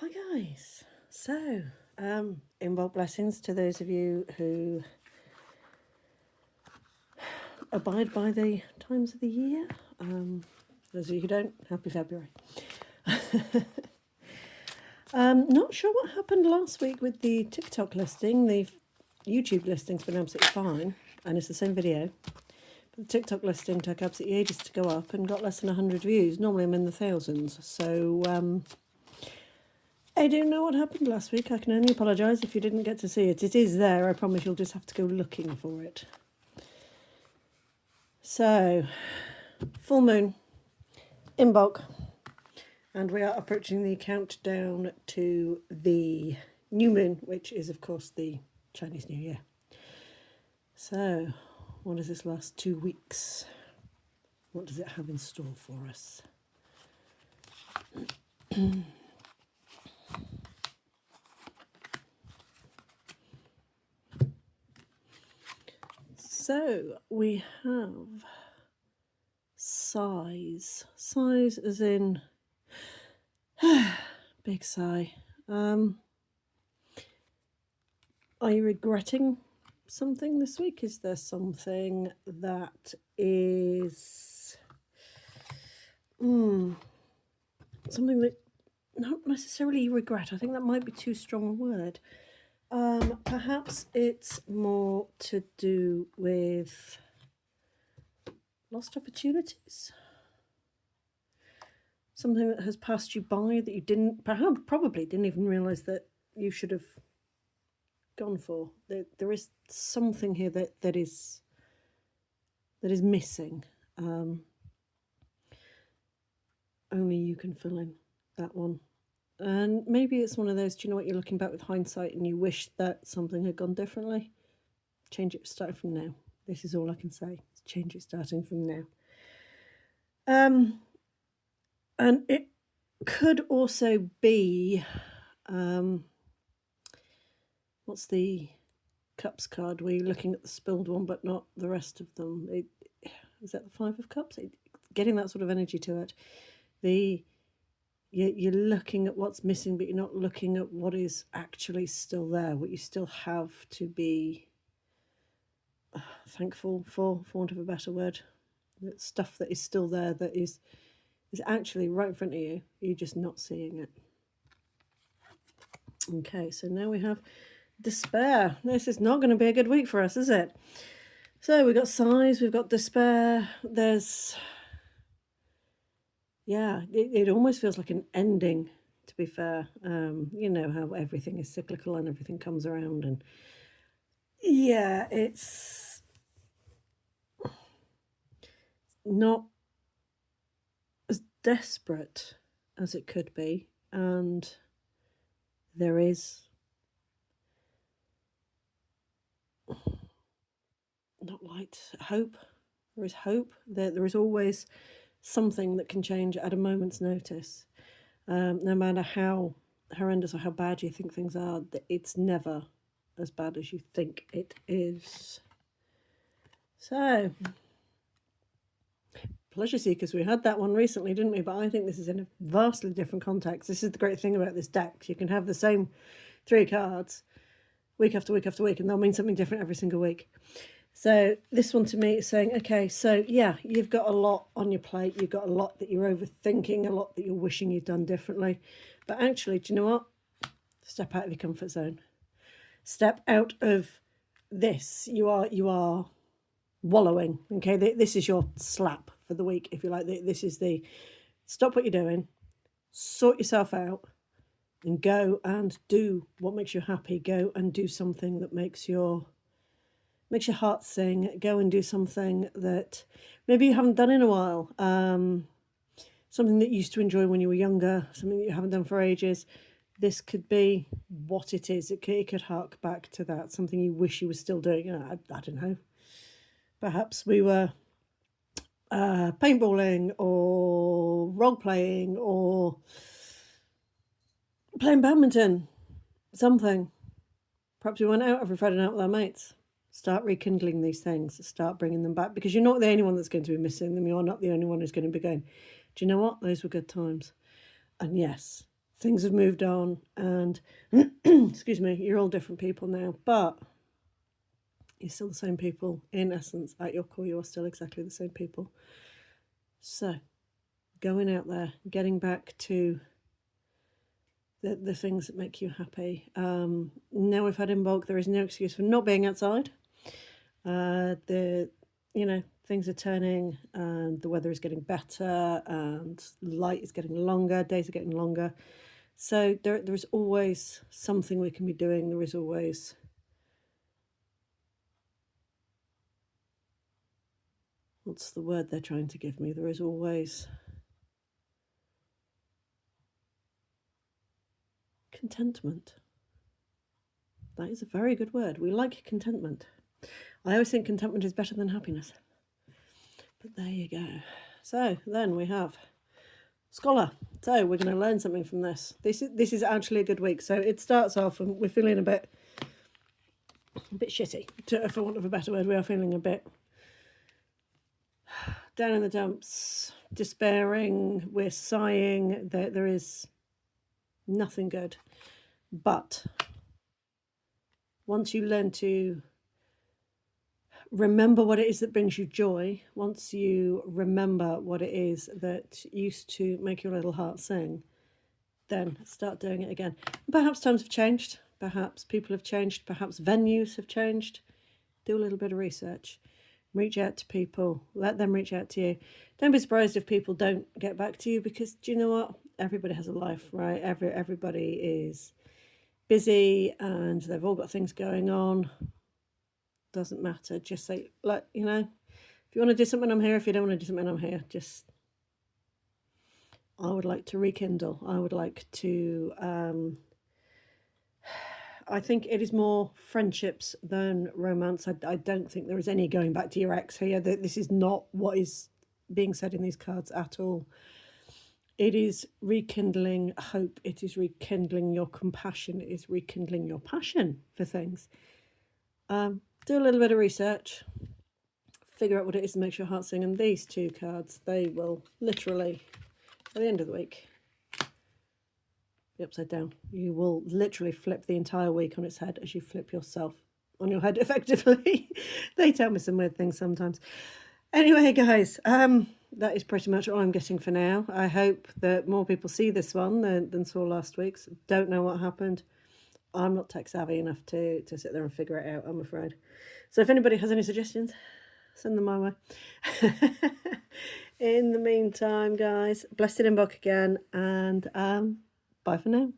Hi guys. So, involve blessings to those of you who abide by the times of the year. Those of you who don't, happy February. Not sure what happened last week with the TikTok listing. The YouTube listing's been absolutely fine, and it's the same video. But the TikTok listing took absolutely ages to go up and got less than 100 views. Normally I'm in the thousands. So, I don't know what happened last week. I can only apologise if you didn't get to see it. It is there. I promise you'll just have to go looking for it. So, full moon in bulk. And we are approaching the countdown to the new moon, which is, of course, the Chinese New Year. So, what does this last 2 weeks? What does it have in store for us? So, we have sighs. Sighs as in big sigh. Are you regretting something this week? Is there something that is something that not necessarily regret? I think that might be too strong a word. Perhaps it's more to do with lost opportunities. Something that has passed you by that you probably didn't even realise that you should have gone for. There is something here that is missing. Only you can fill in that one. And maybe it's one of those, do you know what, you're looking back with hindsight and you wish that something had gone differently? Change it starting from now. This is all I can say. Change it starting from now. And it could also be, what's the Cups card where you're looking at the spilled one but not the rest of them? Is that the Five of Cups? Getting that sort of energy to it. You're looking at what's missing, but you're not looking at what is actually still there, what you still have to be thankful for want of a better word. That stuff that is still there, that is actually right in front of you, you're just not seeing it. Okay, so now we have despair. This is not going to be a good week for us, is it? So we've got sighs, we've got despair, there's... Yeah, it almost feels like an ending, to be fair. You know how everything is cyclical and everything comes around, and yeah, it's not as desperate as it could be, and there is not light, hope. There is hope. There is always something that can change at a moment's notice. No matter how horrendous or how bad you think things are, it's never as bad as you think it is. So, pleasure seekers, we had that one recently, didn't we? But I think this is in a vastly different context. This is the great thing about this deck. You can have the same 3 cards week after week after week, and they'll mean something different every single week. So this one to me is saying, okay, so yeah, you've got a lot on your plate. You've got a lot that you're overthinking, a lot that you're wishing you'd done differently. But actually, do you know what? Step out of your comfort zone. Step out of this. You are wallowing. Okay, this is your slap for the week, if you like. This is the stop what you're doing, sort yourself out, and go and do what makes you happy. Go and do something that makes your heart sing. Go and do something that maybe you haven't done in a while. Something that you used to enjoy when you were younger, something that you haven't done for ages. This could be what it is. It could hark back to that, something you wish you were still doing. I don't know. Perhaps we were paintballing or role-playing or playing badminton, something. Perhaps we went out every Friday night with our mates. Start rekindling these things, start bringing them back, because you're not the only one that's going to be missing them. You're not the only one who's going to be going, do you know what? Those were good times. And yes, things have moved on, and excuse me, you're all different people now, but you're still the same people. In essence, at your core, you are still exactly the same people. So, going out there, getting back to the things that make you happy. Now we've had in bulk, there is no excuse for not being outside. Things are turning, and the weather is getting better, and light is getting longer, days are getting longer. So there is always something we can be doing. There is always what's the word they're trying to give me? There is always contentment. That is a very good word. We like contentment. I always think contentment is better than happiness. But there you go. So then we have Scholar. So we're going to learn something from this. This is actually a good week. So it starts off and we're feeling a bit shitty, for want of a better word. We are feeling a bit down in the dumps, despairing, we're sighing, there is nothing good. But once you learn to remember what it is that brings you joy, once you remember what it is that used to make your little heart sing, then start doing it again. Perhaps times have changed, perhaps people have changed, perhaps venues have changed. Do a little bit of research. Reach out to people, let them reach out to you. Don't be surprised if people don't get back to you, because do you know what? Everybody has a life, right? Everybody is busy and they've all got things going on. Doesn't matter. Just say, if you want to do something, I'm here. If you don't want to do something, I'm here. I would like to rekindle. I would like to I think it is more friendships than romance. I don't think there is any going back to your ex here. This is not what is being said in these cards at all. It is rekindling hope. It is rekindling your compassion. It is rekindling your passion for things. Do a little bit of research. Figure out what it is that makes your heart sing. And these two cards, they will literally, at the end of the week, be upside down. You will literally flip the entire week on its head as you flip yourself on your head effectively. They tell me some weird things sometimes. Anyway, guys, that is pretty much all I'm getting for now. I hope that more people see this one than saw last week's. Don't know what happened. I'm not tech savvy enough to sit there and figure it out, I'm afraid. So if anybody has any suggestions, send them my way. In the meantime, guys, blessed in book again, and bye for now.